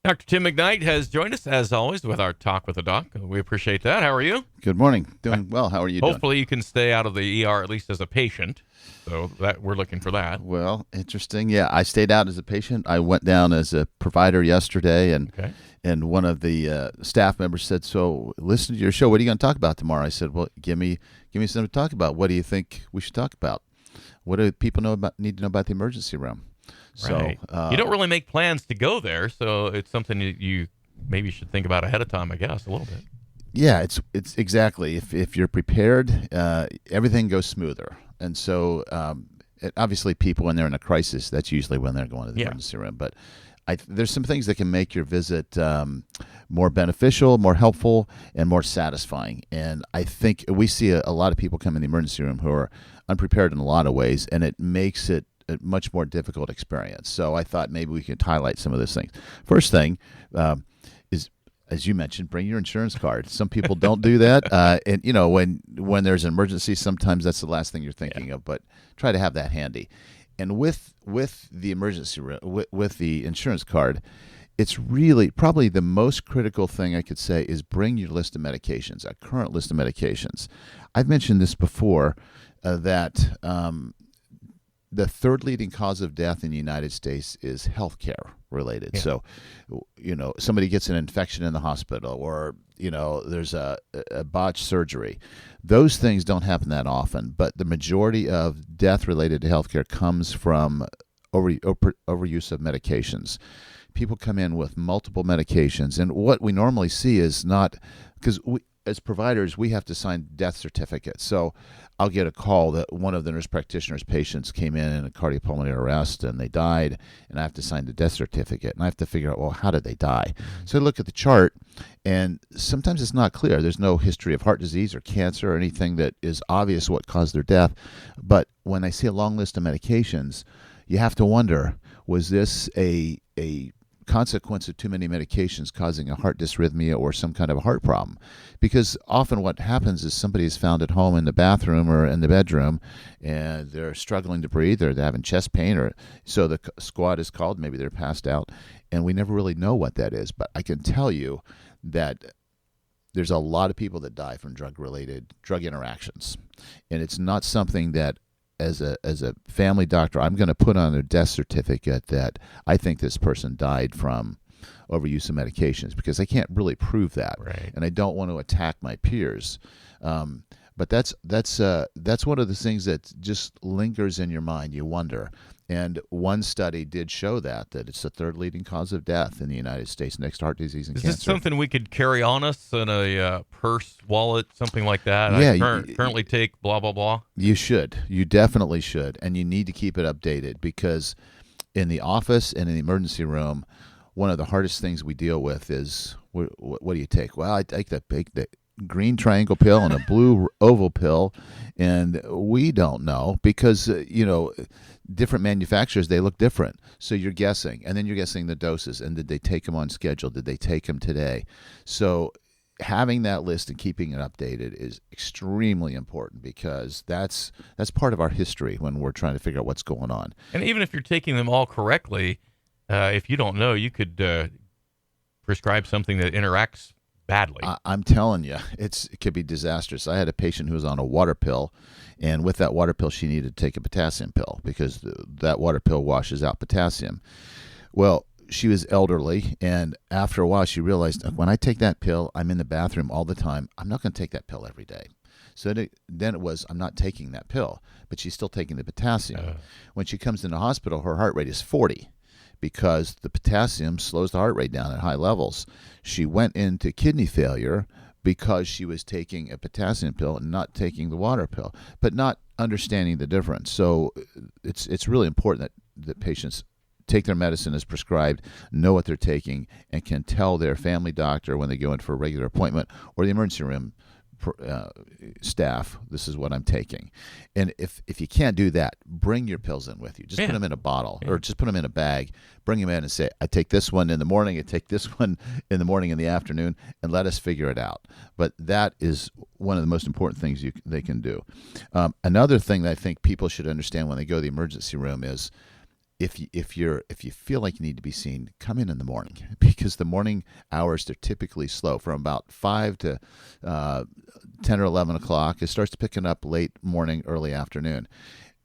Dr. Tim McKnight has joined us, as always, with our Talk with the Doc. We appreciate that. How are you? Good morning. Doing well. How are you doing? Hopefully you can stay out of the ER, at least as a patient. So that we're looking for that. Well, interesting. Yeah, I stayed out as a patient. I went down as a provider yesterday, and Okay. one of the staff members said, "So, listen to your show. What are you going to talk about tomorrow?" I said, "Well, give me something to talk about. What do you think we should talk about? What do people need to know about the emergency room?" Right. So, You don't really make plans to go there, so it's something that you maybe should think about ahead of time, I guess, a little bit. yeah, it's exactly if you're prepared, everything goes smoother. And so, obviously, people when they're in a crisis, that's usually when they're going to the Yeah. emergency room. But there's some things that can make your visit more beneficial, more helpful, and more satisfying. And I think we see a lot of people come in the emergency room who are unprepared in a lot of ways, and it makes it a much more difficult experience. So I thought maybe we could highlight some of those things. First thing is, as you mentioned, bring your insurance card. Some people don't do that, and when there's an emergency, sometimes that's the last thing you're thinking of. But try to have that handy. And with the emergency with the insurance card, it's really probably the most critical thing I could say is bring your list of medications, a current list of medications. I've mentioned this before that. The third leading cause of death in the United States is healthcare related. Yeah. So, somebody gets an infection in the hospital, or there's a botched surgery. Those things don't happen that often, but the majority of death related to healthcare comes from overuse of medications. People come in with multiple medications, and what we normally see is not because as providers, we have to sign death certificates. So I'll get a call that one of the nurse practitioner's patients came in a cardiopulmonary arrest and they died, and I have to sign the death certificate. And I have to figure out, well, how did they die? So I look at the chart, and sometimes it's not clear. There's no history of heart disease or cancer or anything that is obvious what caused their death. But when I see a long list of medications, you have to wonder, was this a consequence of too many medications causing a heart dysrhythmia or some kind of a heart problem? Because often what happens is somebody is found at home in the bathroom or in the bedroom, and they're struggling to breathe, or they're having chest pain, or so the squad is called. Maybe they're passed out, and we never really know what that is. But I can tell you that there's a lot of people that die from drug interactions, and it's not something that as a family doctor, I'm going to put on their death certificate that I think this person died from overuse of medications, because I can't really prove that, Right. and I don't want to attack my peers. But that's one of the things that just lingers in your mind. You wonder. And one study did show that it's the third leading cause of death in the United States, next to heart disease and Is cancer. this something we could carry on us in a purse, wallet, something like that? Yeah, I currently take blah, blah, blah. You should. You definitely should. And you need to keep it updated, because in the office and in the emergency room, one of the hardest things we deal with is, what do you take? Well, I take the green triangle pill and a blue oval pill, and we don't know because, different manufacturers, they look different. So you're guessing, and then you're guessing the doses, and did they take them on schedule? Did they take them today? So having that list and keeping it updated is extremely important, because that's part of our history when we're trying to figure out what's going on. And even if you're taking them all correctly, if you don't know, you could prescribe something that interacts badly. I'm telling you, it could be disastrous. I had a patient who was on a water pill, and with that water pill, she needed to take a potassium pill because that water pill washes out potassium. Well, she was elderly, and after a while, she realized, when I take that pill, I'm in the bathroom all the time. I'm not going to take that pill every day. So then it was, I'm not taking that pill, but she's still taking the potassium. When she comes in the hospital, her heart rate is 40. Because the potassium slows the heart rate down at high levels. She went into kidney failure because she was taking a potassium pill and not taking the water pill, but not understanding the difference. So it's really important that patients take their medicine as prescribed, know what they're taking, and can tell their family doctor when they go in for a regular appointment, or the emergency room staff, this is what I'm taking. And if you can't do that, bring your pills in with you. Just put them in a bottle, or just put them in a bag. Bring them in and say, I take this one in the morning, I take this one in the morning and the afternoon, and let us figure it out. But that is one of the most important things they can do. Another thing that I think people should understand when they go to the emergency room is if you feel like you need to be seen, come in the morning because the morning hours they're typically slow from about 5 to 10 or 11 o'clock. It starts picking up late morning, early afternoon.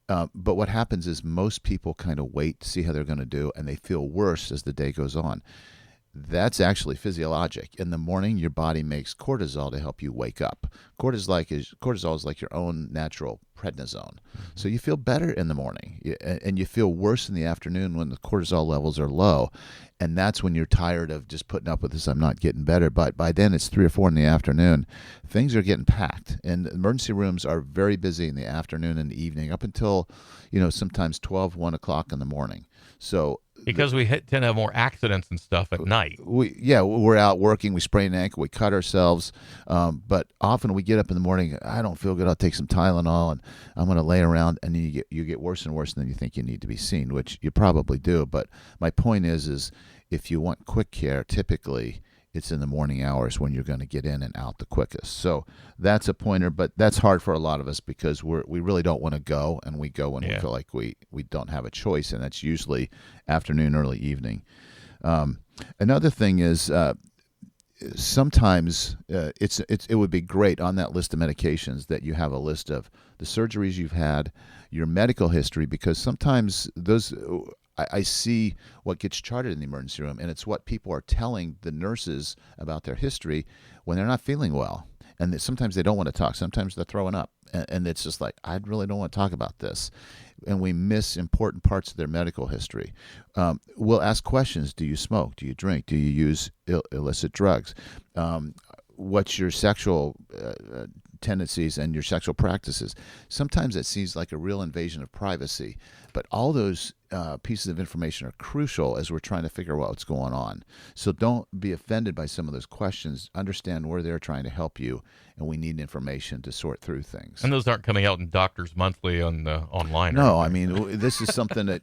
But what happens is most people kind of wait to see how they're going to do, and they feel worse as the day goes on. That's actually physiologic. In the morning, your body makes cortisol to help you wake up. Cortisol is like your own natural prednisone. So you feel better in the morning, and you feel worse in the afternoon when the cortisol levels are low. And that's when you're tired of just putting up with this, I'm not getting better. But by then, it's 3 or 4 in the afternoon. Things are getting packed. And emergency rooms are very busy in the afternoon and the evening up until, sometimes 12, 1 o'clock in the morning. So because we tend to have more accidents and stuff at night. We're out working. We sprain an ankle. We cut ourselves. But often we get up in the morning. I don't feel good. I'll take some Tylenol and I'm going to lay around. And then you get worse and worse, and then you think you need to be seen, which you probably do. But my point is if you want quick care, typically it's in the morning hours when you're going to get in and out the quickest. So that's a pointer, but that's hard for a lot of us because we really don't want to go, and we go when we feel like we don't have a choice, and that's usually afternoon, early evening. Another thing is sometimes it would be great on that list of medications that you have a list of the surgeries you've had, your medical history, because sometimes those I see what gets charted in the emergency room, and it's what people are telling the nurses about their history when they're not feeling well. And sometimes they don't want to talk. Sometimes they're throwing up. And it's just like, I really don't want to talk about this. And we miss important parts of their medical history. We'll ask questions. Do you smoke? Do you drink? Do you use illicit drugs? What's your sexual tendencies and your sexual practices? Sometimes it seems like a real invasion of privacy, but all those pieces of information are crucial as we're trying to figure out what's going on. So don't be offended by some of those questions. Understand where they're trying to help you, and we need information to sort through things. And those aren't coming out in Doctors Monthly on online. No, I mean, this is something that,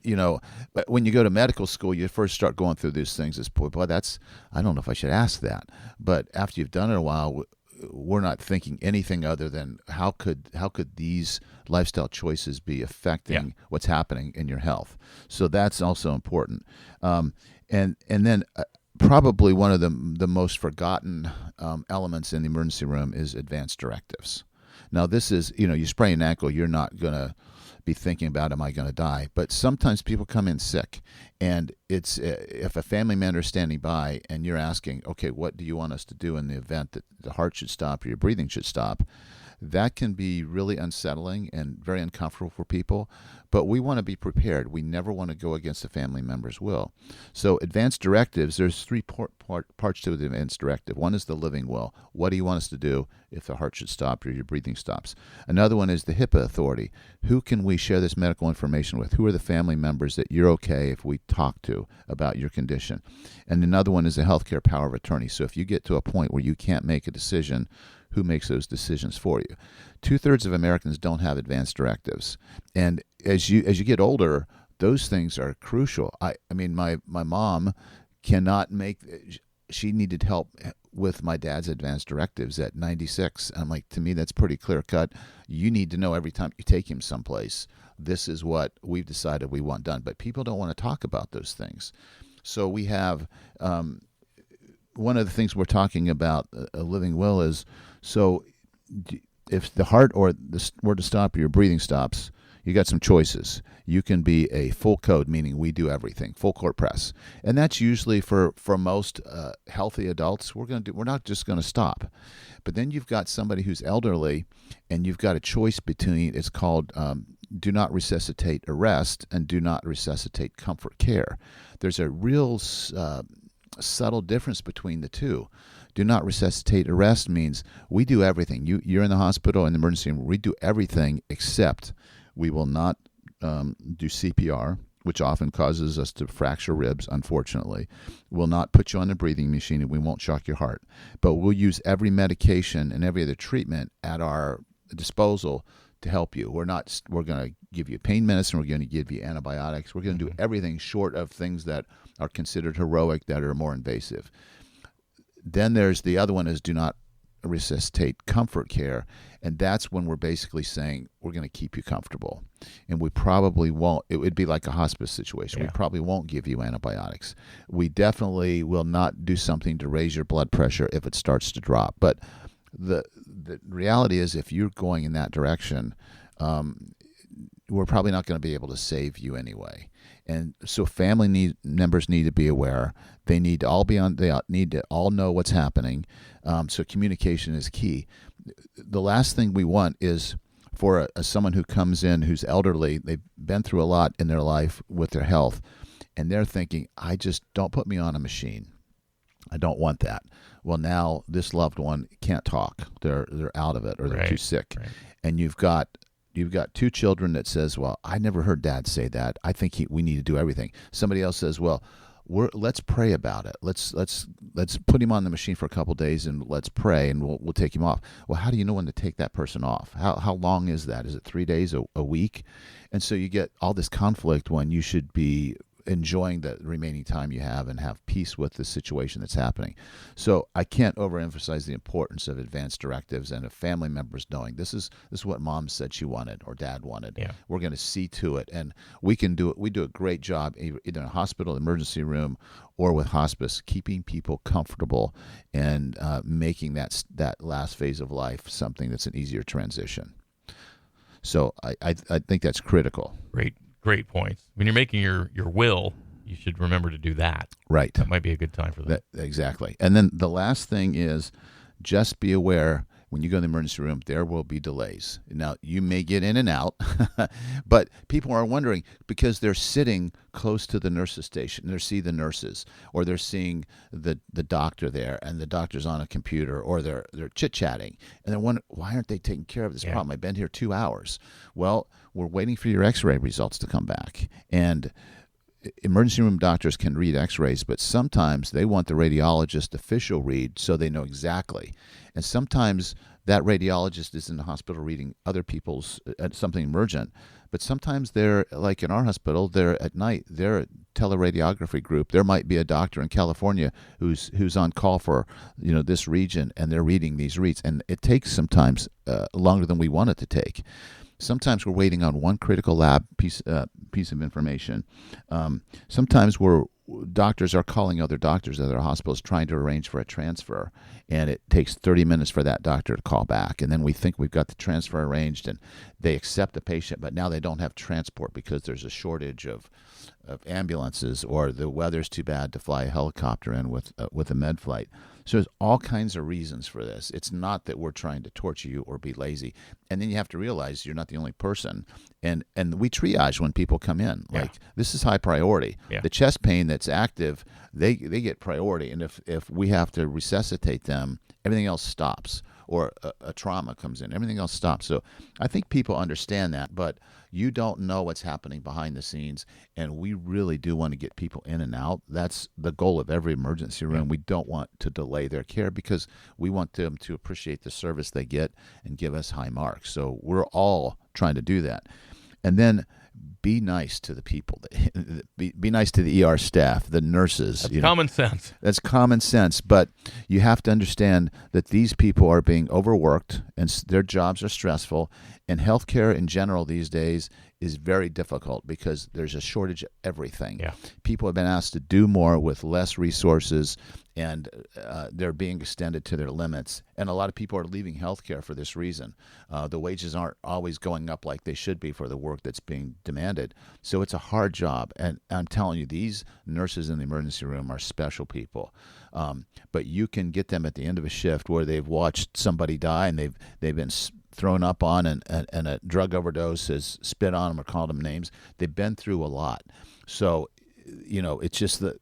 when you go to medical school, you first start going through these things. It's, boy, I don't know if I should ask that. But after you've done it a while, we're not thinking anything other than how could these lifestyle choices be affecting what's happening in your health. So that's also important. And then probably one of the most forgotten elements in the emergency room is advanced directives. Now this is, you sprain an ankle, you're not going to be thinking about, am I going to die? But sometimes people come in sick, and it's if a family member is standing by and you're asking, okay, what do you want us to do in the event that the heart should stop or your breathing should stop? That can be really unsettling and very uncomfortable for people, but we want to be prepared. We never want to go against a family member's will. So advanced directives, there's 3 parts to the advanced directive. One is the living will. What do you want us to do if the heart should stop or your breathing stops? Another one is the HIPAA authority. Who can we share this medical information with? Who are the family members that you're okay if we talk to about your condition? And another one is the healthcare power of attorney. So if you get to a point where you can't make a decision, who makes those decisions for you? 2/3 of Americans don't have advanced directives. And as you get older, those things are crucial. I mean, my mom cannot she needed help with my dad's advanced directives at 96. I'm like, to me, that's pretty clear cut. You need to know every time you take him someplace, this is what we've decided we want done. But people don't want to talk about those things. So we have one of the things we're talking about, a living will, is so if the heart were to stop or your breathing stops, you got some choices. You can be a full code, meaning we do everything, full court press, and that's usually for most healthy adults. We're not just going to stop, but then you've got somebody who's elderly, and you've got a choice between. It's called do not resuscitate arrest and do not resuscitate comfort care. There's a real subtle difference between the two. Do not resuscitate arrest means we do everything. You're in the hospital, in the emergency room. We do everything except we will not do CPR, which often causes us to fracture ribs, unfortunately. We'll not put you on the breathing machine, and we won't shock your heart. But we'll use every medication and every other treatment at our disposal to help you. We're going to give you pain medicine. We're going to give you antibiotics. We're going to do everything short of things that are considered heroic, that are more invasive. Then there's the other one is do not resuscitate comfort care, and that's when we're basically saying we're going to keep you comfortable, and we probably won't. It would be like a hospice situation. Yeah. We probably won't give you antibiotics. We definitely will not do something to raise your blood pressure if it starts to drop. But the reality is, if you're going in that direction, we're probably not going to be able to save you anyway. And so family members need to be aware. They need to all need to all know what's happening. So communication is key. The last thing we want is for someone who comes in who's elderly, they've been through a lot in their life with their health, and they're thinking, I just don't put me on a machine. I don't want that. Well, now this loved one can't talk. They're out of it, or they're too sick. Right. And you've got two children that says, well, I never heard Dad say that. I think we need to do everything. Somebody else says, well, let's pray about it. Let's put him on the machine for a couple of days and let's pray, and we'll take him off. Well, how do you know when to take that person off? How long is that? Is it 3 days, a week? And so you get all this conflict when you should be enjoying the remaining time you have and have peace with the situation that's happening. So I can't overemphasize the importance of advance directives and of family members knowing this is what Mom said she wanted or Dad wanted. Yeah. We're going to see to it, and we can do it. We do a great job either in a hospital, emergency room, or with hospice, keeping people comfortable and making that last phase of life something that's an easier transition. So I think that's critical. Great points. When you're making your will, you should remember to do that. Right. That might be a good time for that. Exactly. And then the last thing is just be aware when you go to the emergency room, there will be delays. Now, you may get in and out, but people are wondering because they're sitting close to the nurse's station. They're seeing the nurses, or they're seeing the doctor there, and the doctor's on a computer, or they're chit-chatting. And they're wondering, why aren't they taking care of this problem? I've been here 2 hours. Well, we're waiting for your x-ray results to come back. And emergency room doctors can read x-rays, but sometimes they want the radiologist official read so they know exactly. And sometimes that radiologist is in the hospital reading other people's something emergent, but sometimes they're, like in our hospital, they're at night, they're a teleradiography group. There might be a doctor in California who's on call for this region, and they're reading these reads, and it takes sometimes longer than we want it to take. Sometimes we're waiting on one critical lab piece of information. Sometimes doctors are calling other doctors at other hospitals trying to arrange for a transfer, and it takes 30 minutes for that doctor to call back. And then we think we've got the transfer arranged, and they accept the patient, but now they don't have transport because there's a shortage of ambulances, or the weather's too bad to fly a helicopter in with a med flight. So there's all kinds of reasons for this. It's not that we're trying to torture you or be lazy. And then you have to realize you're not the only person. And we triage when people come in. Like, this is high priority. Yeah. The chest pain that's active, they get priority. And if we have to resuscitate them, everything else stops. Or a trauma comes in, everything else stops. So I think people understand that, but you don't know what's happening behind the scenes, and we really do want to get people in and out. That's the goal of every emergency room. We don't want to delay their care because we want them to appreciate the service they get and give us high marks. So we're all trying to do that. And then be nice to the people. Be nice to the ER staff, the nurses. That's common sense. That's common sense, but you have to understand that these people are being overworked and their jobs are stressful, and healthcare in general these days is very difficult because there's a shortage of everything. Yeah. People have been asked to do more with less resources, and they're being extended to their limits. And a lot of people are leaving healthcare for this reason. The wages aren't always going up like they should be for the work that's being demanded. So it's a hard job. And I'm telling you, these nurses in the emergency room are special people. But you can get them at the end of a shift where they've watched somebody die and they've been thrown up on, and a drug overdose has spit on them or called them names. They've been through a lot. So, it's just that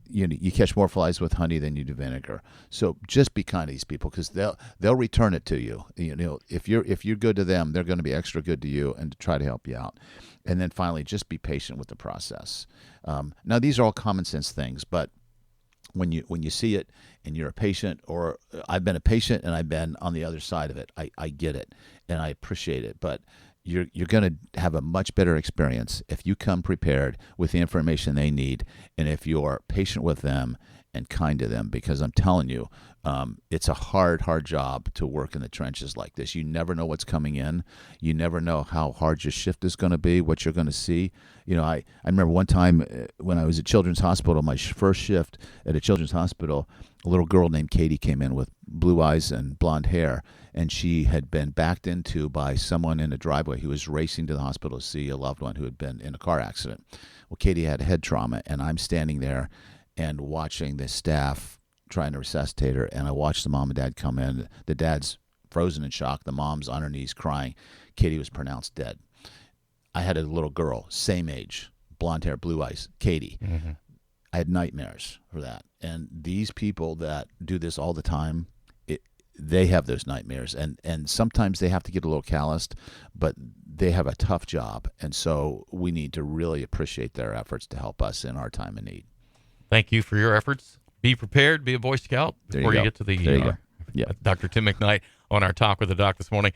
you catch more flies with honey than you do vinegar. So just be kind to these people because they'll return it to you. If you're good to them, they're going to be extra good to you and to try to help you out. And then finally, just be patient with the process. Now, these are all common sense things, but when you see it and you're a patient, or I've been a patient and I've been on the other side of it, I get it and I appreciate it. But you're going to have a much better experience if you come prepared with the information they need, and if you're patient with them and kind to them, because I'm telling you, it's a hard job to work in the trenches like this. You never know what's coming in. You never know how hard your shift is going to be, what you're going to see. I remember one time when I was at Children's Hospital, my first shift at a Children's Hospital, a little girl named Katie came in with blue eyes and blonde hair, and she had been backed into by someone in a driveway who was racing to the hospital to see a loved one who had been in a car accident. Well, Katie had head trauma, and I'm standing there and watching the staff trying to resuscitate her, and I watched the mom and dad come in. The dad's frozen in shock. The mom's on her knees crying. Katie was pronounced dead. I had a little girl, same age, blonde hair, blue eyes, Katie. Mm-hmm. I had nightmares for that. And these people that do this all the time, they have those nightmares. And sometimes they have to get a little calloused, but they have a tough job. And so we need to really appreciate their efforts to help us in our time of need. Thank you for your efforts. Be prepared. Be a Boy Scout before you get to the There you go. Yeah. Dr. Tim McKnight on our Talk with the Doc this morning.